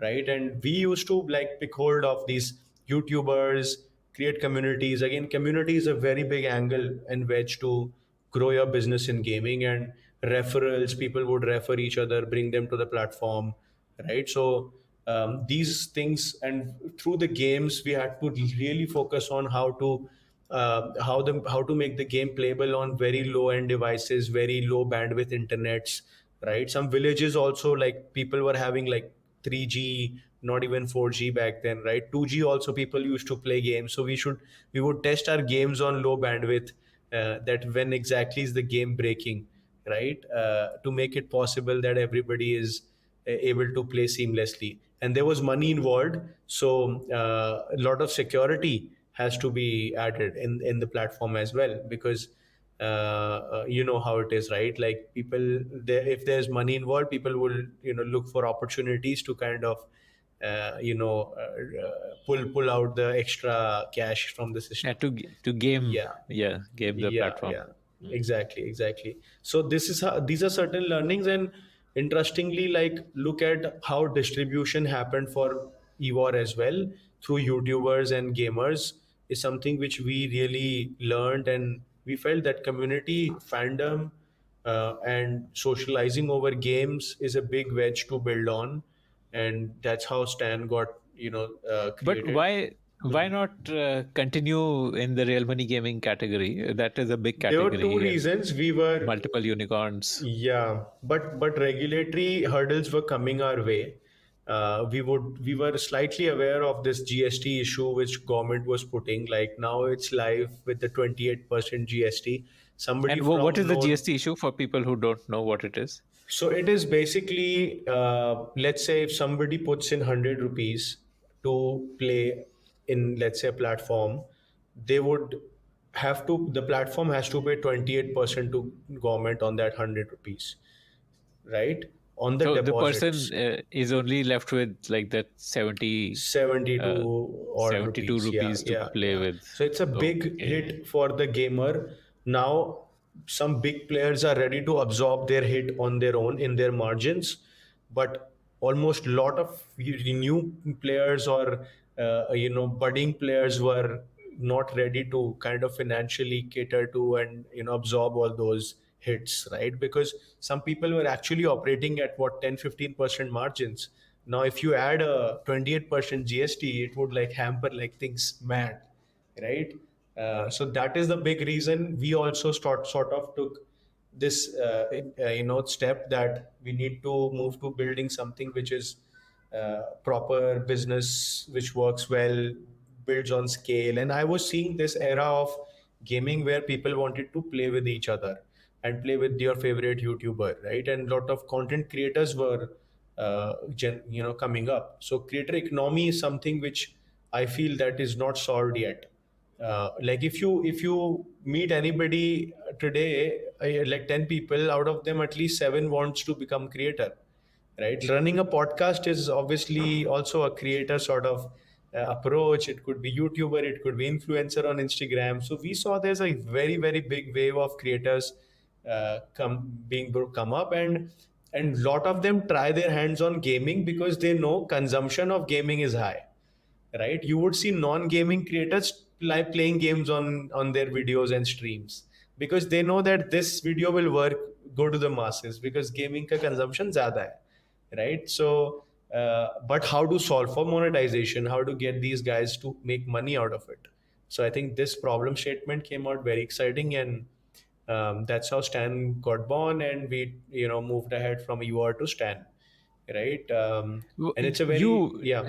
right? And we used to like pick hold of these YouTubers, create communities. Again, community is a very big angle and wedge to grow your business in gaming. And referrals, people would refer each other, bring them to the platform, right? So these things, and through the games, we had to really focus on how to make the game playable on very low end devices, very low bandwidth internets, right? Some villages also, like people were having like 3G, not even 4G back then, right? 2G also people used to play games. So we would test our games on low bandwidth, that when exactly is the game breaking, right? To make it possible that everybody is able to play seamlessly. And there was money involved, so a lot of security has to be added in the platform as well, because you know how it is, right? Like people there, if there's money involved, people will look for opportunities to kind of pull out the extra cash from the Yeah, system. to game, Yeah, yeah, game the platform. yeah, exactly. So these are certain learnings. And interestingly, like look at how distribution happened for Evor as well, through YouTubers and gamers, is something which we really learned. And we felt that community fandom and socializing over games is a big wedge to build on. And that's how Stan got But created. why not continue in the real money gaming category? That is a big There were two category and reasons. We were, multiple unicorns. yeah, but regulatory hurdles were coming our way. We were slightly aware of this GST issue which government was putting. Like now it's live with the 28% GST. Somebody And what from is the known. GST issue for people who don't know what it is? So it is basically, let's say if somebody puts in 100 rupees to play in, let's say, a platform, they would have to, the platform has to pay 28% to government on that 100 rupees, right? On the So the person deposits. is only left with like that 72 uh, odd 72 rupees. Yeah, rupees to yeah, play yeah. with. So it's a big Okay. hit for the gamer. Now, some big players are ready to absorb their hit on their own in their margins, but almost lot of new players or budding players were not ready to kind of financially cater to and absorb all those hits, right? Because some people were actually operating at what, 10-15% margins. Now if you add a 28% GST, it would like hamper like things mad, right? So that is the big reason we also sort of took this step that we need to move to building something which is proper business, which works well, builds on scale. And I was seeing this era of gaming where people wanted to play with each other and play with your favorite YouTuber, right? And a lot of content creators were coming up. So creator economy is something which I feel that is not solved yet. Like if you meet anybody today, like 10 people, out of them at least 7 wants to become creator, right? Running a podcast is obviously also a creator sort of approach. It could be YouTuber, it could be influencer on Instagram. So we saw there's a very very big wave of creators come up, and lot of them try their hands on gaming because they know consumption of gaming is high, right? You would see non-gaming creators like playing games on their videos and streams because they know that this video will work, go to the masses, because gaming ka consumption zyada hai, right? So but how to solve for monetization, how to get these guys to make money out of it? So I think this problem statement came out very exciting, and that's how Stan got born, and we moved ahead from UR to Stan, right? And it's a very, You, yeah.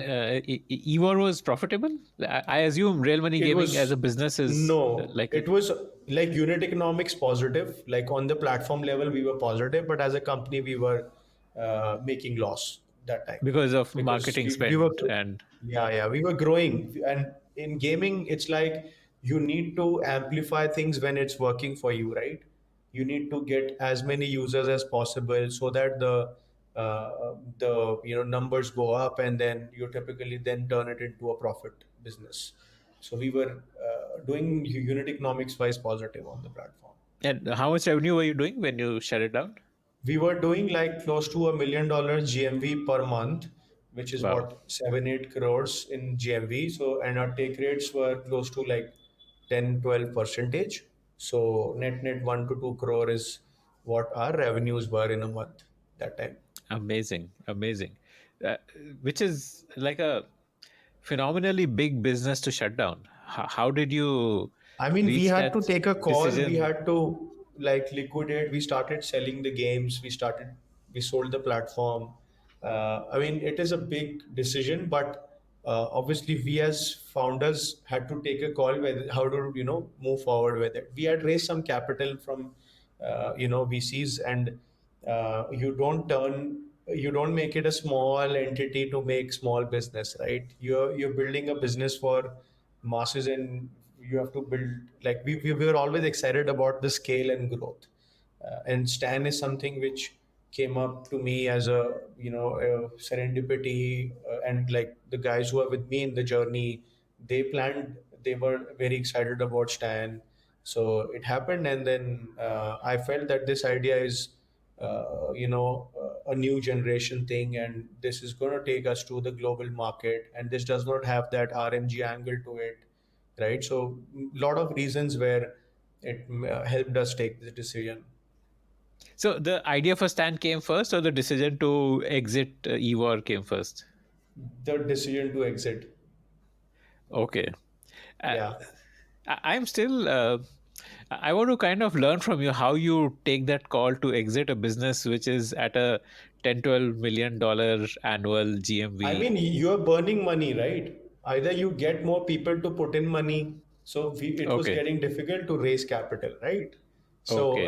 Evor was profitable? I assume real money It gaming as was a business is no, like a, it was like unit economics positive. Like on the platform level, we were positive, but as a company, we were making loss that time because of because marketing we were, spend and yeah, yeah, we were growing. And in gaming, it's like you need to amplify things when it's working for you, right? You need to get as many users as possible so that the numbers go up, and then you typically then turn it into a profit business. So we were doing unit economics wise positive on the platform. and how much revenue were you doing when you shut it down? We were doing like close to $1 million GMV per month, which is Wow, what, 7-8 crores in GMV. So and our take rates were close to like 10-12%. So net 1 to 2 crore is what our revenues were in a month that time. amazing, amazing. Uh, which is like a phenomenally big business to shut down. How did you I mean, we reach had to that take a call. We decision? had to like liquidate. We started selling the games. We sold the platform. I mean, it is a big decision, but obviously, we as founders had to take a call whether how to move forward with it. We had raised some capital from VCs, and you don't make it a small entity to make small business, right? You're building a business for masses, and you have to build, like we were always excited about the scale and growth. And Stan is something which came up to me as a serendipity, and like the guys who are with me in the journey, they were very excited about Stan. So it happened, and then I felt that this idea is a new generation thing, and this is going to take us to the global market, and this does not have that RMG angle to it, right? So a lot of reasons where it helped us take this decision. So the idea for Stan came first, or the decision to exit Evor came first? The decision to exit. Okay. Uh, Yeah. I'm still. I want to kind of learn from you how you take that call to exit a business which is at a 10 to 12 million dollar annual I GMV. mean, you're burning money, right? Either you get more people to put in money. So it was Okay. getting difficult to raise capital, right? So Okay.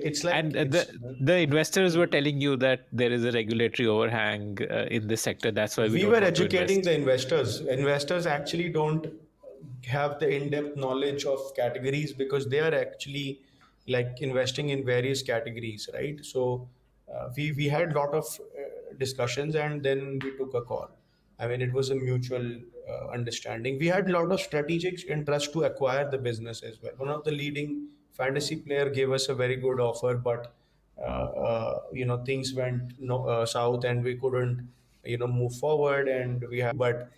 it's like And it's. the investors were telling you that there is a regulatory overhang in this sector. That's why we We don't were want to educating invest. the investors. Investors actually don't have the in-depth knowledge of categories because they are actually like investing in various categories, right? So we had a lot of discussions, and then we took a call. I mean, it was a mutual understanding. We had a lot of strategic interest to acquire the business as well. One of the leading fantasy player gave us a very good offer, but things went no, south, and we couldn't move forward, and we have but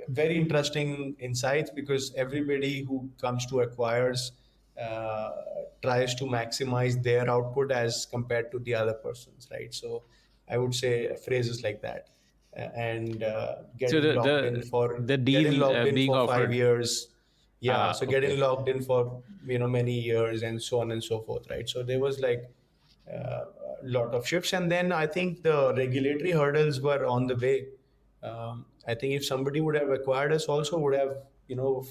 very interesting insights, because everybody who comes to acquires uh, tries to maximize their output as compared to the other persons, right? So I would say phrases like that. And So getting locked in for the getting deal locked in being for five offered. years yeah, Ah, so okay. getting locked in for many years, and so on and so forth, right? So there was like a lot of shifts, and then I think the regulatory hurdles were on the way. I think if somebody would have acquired us, also would have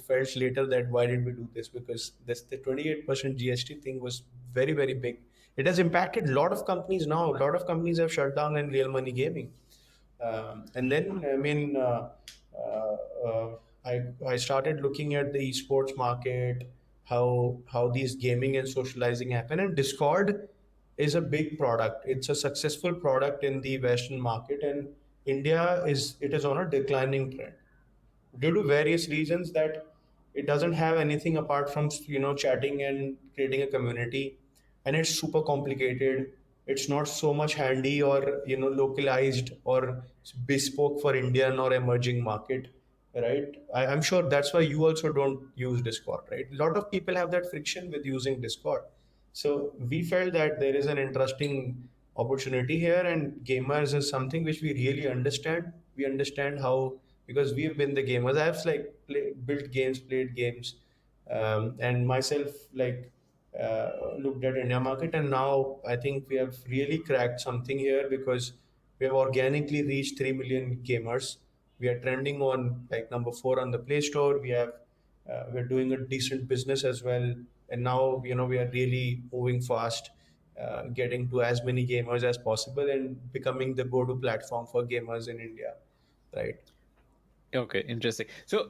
felt later that why did we do this, because this the 28% GST thing was very very big. It has impacted a lot of companies. Now a lot of companies have shut down in real money gaming. And then, I mean, uh, uh, I started looking at the esports market, how these gaming and socializing happen, and Discord is a big product. It's a successful product in the Western market, and India is on a declining trend due to various reasons, that it doesn't have anything apart from chatting and creating a community, and it's super complicated. It's not so much handy or localized or bespoke for Indian or emerging market, right? I'm sure that's why you also don't use Discord, right? A lot of people have that friction with using Discord. So we felt that there is an interesting opportunity here, and gamers is something which we really understand. We understand how, because we've been the gamers. I've like built games, played games, and myself like looked at India market, and now I think we have really cracked something here, because we have organically reached 3 million gamers. We are trending on like number four on the Play Store. We're doing a decent business as well, and now we are really moving fast, getting to as many gamers as possible and becoming the go-to platform for gamers in India, right? Okay, interesting. So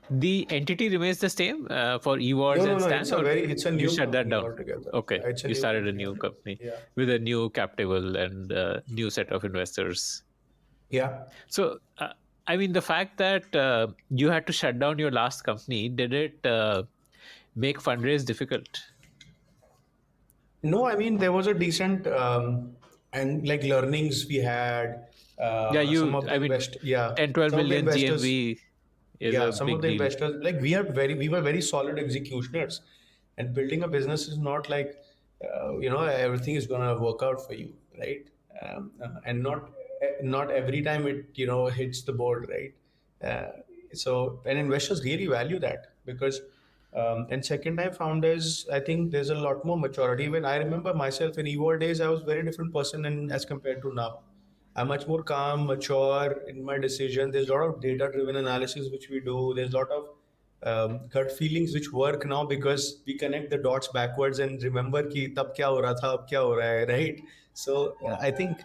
the entity remains the same for eWars No, no, and no. Stan, or It's a you new shut that company down? altogether. Okay, Yeah, it's a you new started a company new altogether. company Yeah, with a new cap table and new set of investors. yeah. So, I mean, the fact that you had to shut down your last company, did it make fundraise difficult? No, I mean there was a decent and like learnings we had. Yeah, Some of the I mean, invest, yeah, 10, 12 some of the million investors, GMV is yeah, a some of big the deal. investors, like we were very solid executioners, and building a business is not like everything is gonna work out for you, right? And not every time it hits the board, right? uh, so, and investors really value that, because and second time founders, I think there's a lot more maturity. When I remember myself in evo days, I was a very different person, and as compared to now, I'm much more calm, mature in my decision. There's a lot of data driven analysis which we do. There's a lot of gut feelings which work now, because we connect the dots backwards and remember कि तब क्या हो रहा था, अब क्या हो रहा है, right? So I think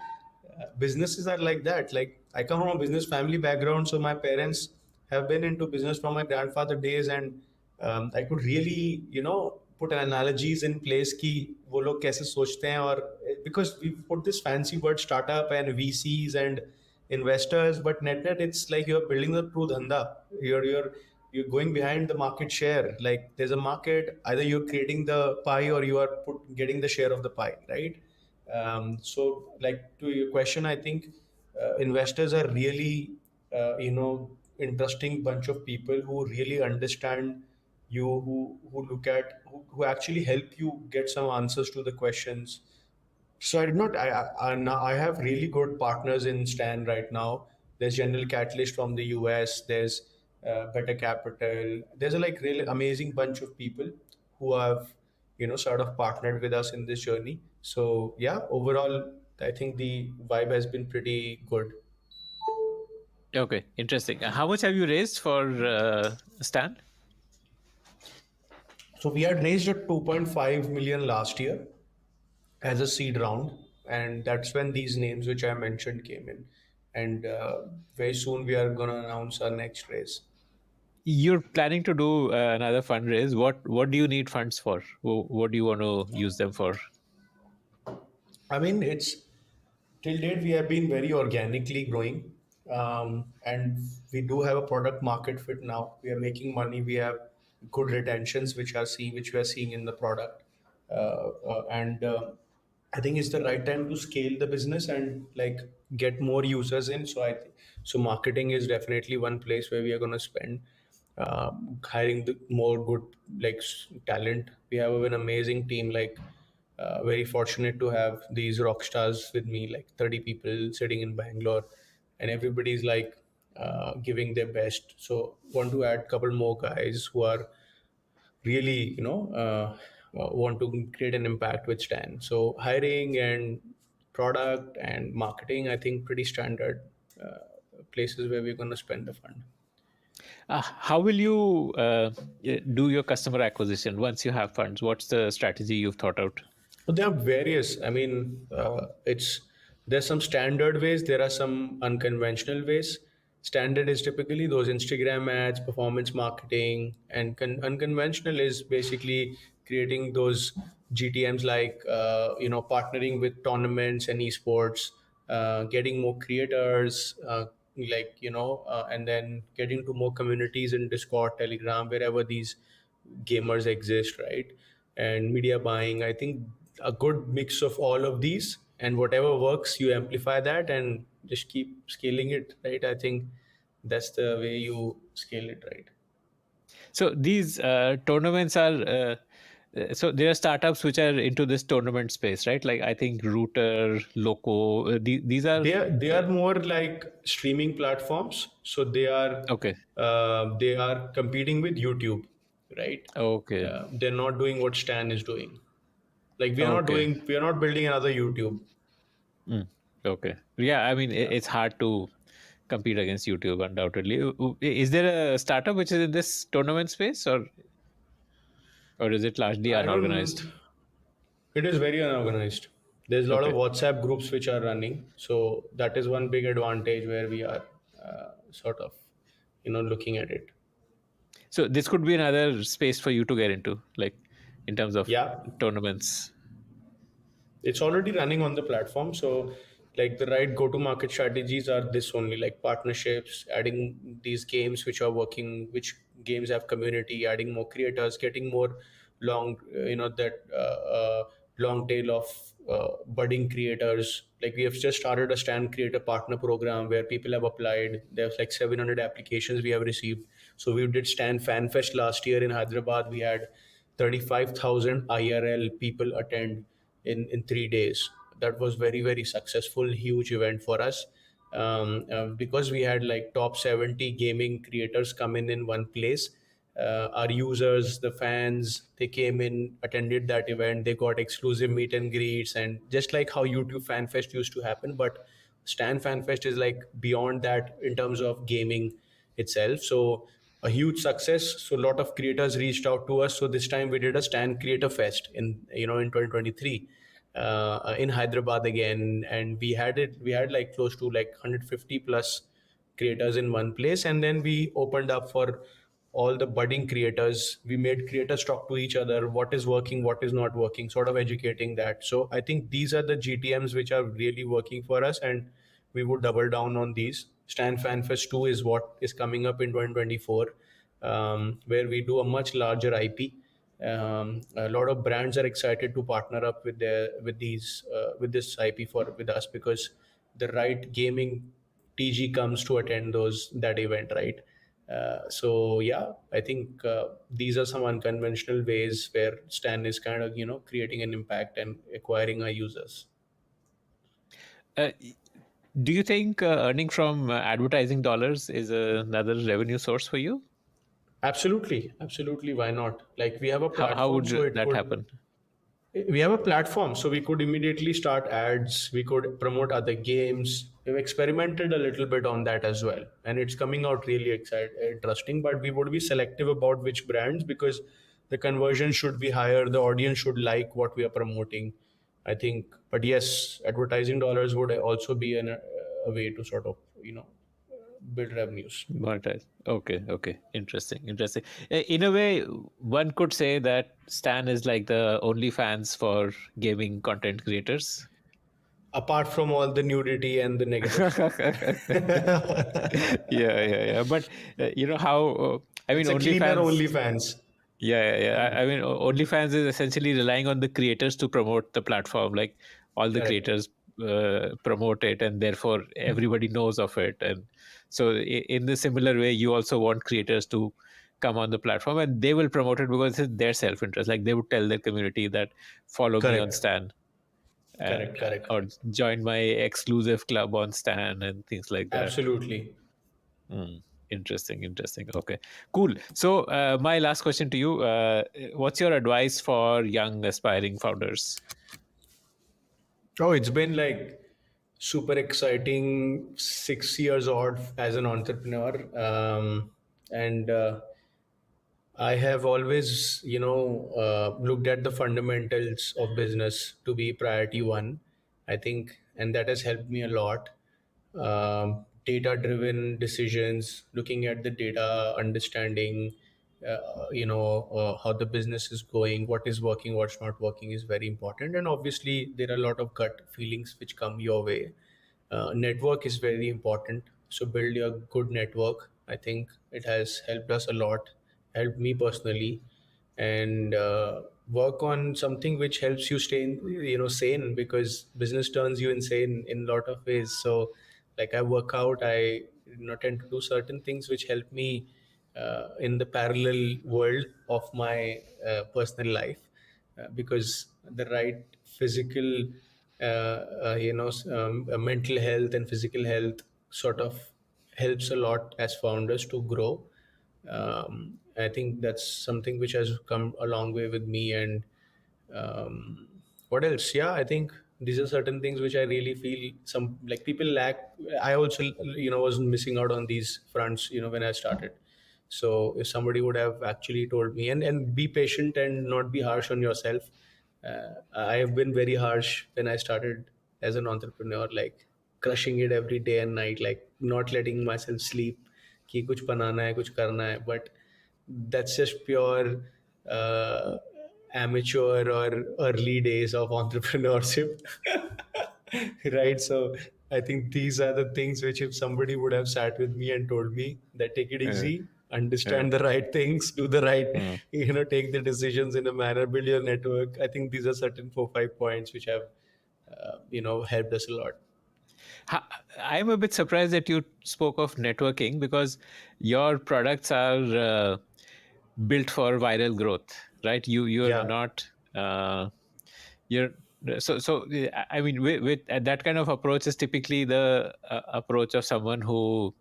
businesses are like that. Like, I come from a business family background, so my parents have been into business from my grandfather days, and I could really put analogies in place कि वो लोग कैसे सोचते हैं, और because we put this fancy word startup and VCs and investors, but net it's like you're building the true dhanda. You're going behind the market share. Like, there's a market, either you're creating the pie or you are getting the share of the pie, right? So, like, to your question, I think investors are really, interesting bunch of people who really understand you, who look at, who actually help you get some answers to the questions. So I did not. Now I have really good partners in Stan right now. There's General Catalyst from the US. There's Better Capital. There's a like really amazing bunch of people who have sort of partnered with us in this journey. So yeah, overall, I think the vibe has been pretty good. Okay, interesting. How much have you raised for Stan? So we had raised at 2.5 million last year as a seed round, and that's when these names which I mentioned came in. And very soon we are going to announce our next raise. You're planning to do another fundraise. What do you need funds for? What do you want to use them for? I mean, it's till date we have been very organically growing, and we do have a product market fit now. We are making money. We have good retentions, which we are seeing in the product, and I think it's the right time to scale the business and like get more users in. So marketing is definitely one place where we are going to spend, hiring the more good talent. We have an amazing team. Very fortunate to have these rock stars with me, like 30 people sitting in Bangalore, and everybody's like giving their best. So want to add a couple more guys who are really want to create an impact with Stan. So hiring and product and marketing, I think pretty standard places where we're going to spend the fund. How will you do your customer acquisition once you have funds? What's the strategy you've thought out? But there are various. I mean, it's there's some standard ways. There are some unconventional ways. Standard is typically those Instagram ads, performance marketing, and unconventional is basically creating those GTMs, like partnering with tournaments and esports, getting more creators, and then getting to more communities in Discord, Telegram, wherever these gamers exist, right? And media buying, I think a good mix of all of these, and whatever works you amplify that and just keep scaling it, right? I think that's the way you scale it, right? So these tournaments are so there are startups which are into this tournament space, right? Like I think Router, Loco. These are They are more like streaming platforms, so okay. they are competing with YouTube, right? Okay. They're not doing what Stan is doing. Like Okay. we are not building another YouTube. Mm. Okay. Yeah, I mean, it's hard to compete against YouTube, undoubtedly. Is there a startup which is in this tournament space, or is it largely I don't. unorganized? It is very unorganized. There's a lot of Okay. WhatsApp groups which are running, so that is one big advantage where we are sort of, looking at it. So this could be another space for you to get into, like in terms of Yeah, tournaments. it's already running on the platform. So like the right go to market strategies are this only, like partnerships, adding these games which are working, which games have community, adding more creators, getting more long that long tail of budding creators. Like we have just started a Stand Creator Partner Program where people have applied. There's like 700 applications we have received. So we did Stand Fan Fest last year in Hyderabad. We had 35,000 IRL people attend in 3 days. That was very, very successful, huge event for us, because we had like top 70 gaming creators come in one place. Our users, the fans, they came in, attended that event. They got exclusive meet and greets, and just like how YouTube Fan Fest used to happen, but Stan Fan Fest is like beyond that in terms of gaming itself. So a huge success. So a lot of creators reached out to us. So this time we did a Stan Creator Fest in 2023 in Hyderabad again, and we had like close to like 150 plus creators in one place, and then we opened up for all the budding creators. We made creators talk to each other, what is working, what is not working, sort of educating that. So I think these are the GTMs which are really working for us, and we would double down on these. Stan FanFest 2 is what is coming up in 2024, where we do a much larger IP. A lot of brands are excited to partner up with this IP for with us, because the right gaming TG comes to attend that event, right? So yeah, I think these are some unconventional ways where Stan is kind of creating an impact and acquiring our users. Uh, do you think earning from advertising dollars is another revenue source for you? Absolutely, absolutely. Why not? Like we have a How platform, would so that happen? we have a platform, so we could immediately start ads. We could promote other games. We've experimented a little bit on that as well, and it's coming out really interesting. But we would be selective about which brands, because the conversion should be higher, the audience should like what we are promoting, I think. But yes, advertising dollars would also be a way to sort of, build revenues. Monetize. Okay, okay. Interesting, interesting. In a way, one could say that Stan is like the OnlyFans for gaming content creators. Apart from all the nudity and the negative stuff. Yeah, yeah, yeah. But you know how? I mean, It's a cleaner OnlyFans. OnlyFans. Yeah, yeah, yeah. I mean, OnlyFans is essentially relying on the creators to promote the platform. Like all the Correct. creators promote it, and therefore everybody knows of it. And so, in the similar way, you also want creators to come on the platform, and they will promote it because it's their self-interest. Like they would tell their community that follow me on Correct. Stan, Correct. Correct. or join my exclusive club on Stan, and things like that. Absolutely. Mm, interesting, interesting. Okay, cool. So, my last question to you: what's your advice for young aspiring founders? Oh, it's been like super exciting 6 years odd as an entrepreneur. And I have always, looked at the fundamentals of business to be priority one, I think, and that has helped me a lot. Data driven decisions, looking at the data, understanding, how the business is going, what is working, what's not working is very important. And obviously, there are a lot of gut feelings which come your way. Network is very important. So build your good network. I think it has helped us a lot, helped me personally, and work on something which helps you stay, sane, because business turns you insane in a lot of ways. So, like I work out, I tend to do certain things which help me in the parallel world of my personal life, because the right physical, mental health and physical health sort of helps a lot as founders to grow. I think that's something which has come a long way with me. And um, what else? Yeah, I think these are certain things which I really feel some like people lack. I also, was missing out on these fronts, when I started. So if somebody would have actually told me, and be patient and not be harsh on yourself. I have been very harsh when I started as an entrepreneur, like crushing it every day and night, like not letting myself sleep कि कुछ बनाना है कुछ करना है, but that's just pure amateur or early days of entrepreneurship. Right? So I think these are the things which, if somebody would have sat with me and told me that take it Uh, easy, uh, understand the right things, do the right, mm. take the decisions in a manner, build your network. I think these are certain 4 5 points which have helped us a lot. I'm a bit surprised that you spoke of networking because your products are built for viral growth, right? You're Yeah. not you're I mean, with that kind of approach is typically the approach of someone who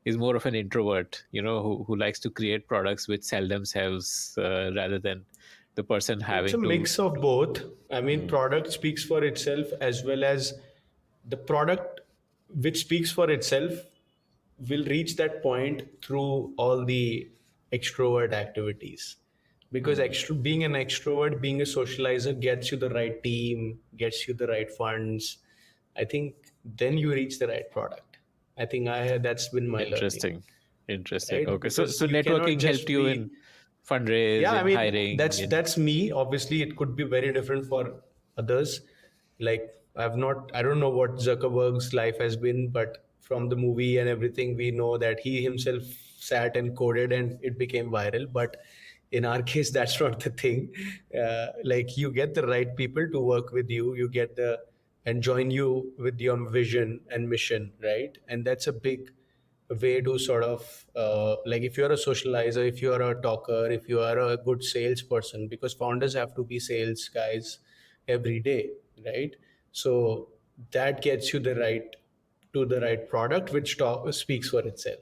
is more of an introvert, who likes to create products which sell themselves rather than the person It's a having to. mix of both. I mean, Mm, product speaks for itself, as well as the product which speaks for itself will reach that point through all the extrovert activities. Because mm. being an extrovert, being a socializer gets you the right team, gets you the right funds. I think then you reach the right product. I think that's been my learning, Interesting, interesting. right? Okay, so Because so you cannot networking helped just you in be. fundraise, Yeah, I in mean, hiring, that's in. that's me. Obviously it could be very different for others. Like, I don't know what Zuckerberg's life has been, but from the movie and everything we know that he himself sat and coded and it became viral. But in our case, that's not the thing. Like, you get the right people to work with you, you get the and join you with your vision and mission, right? And that's a big way to sort of, like, if you're a socializer, if you are a talker, if you are a good salesperson, because founders have to be sales guys every day, right? So that gets you the right product which speaks for itself.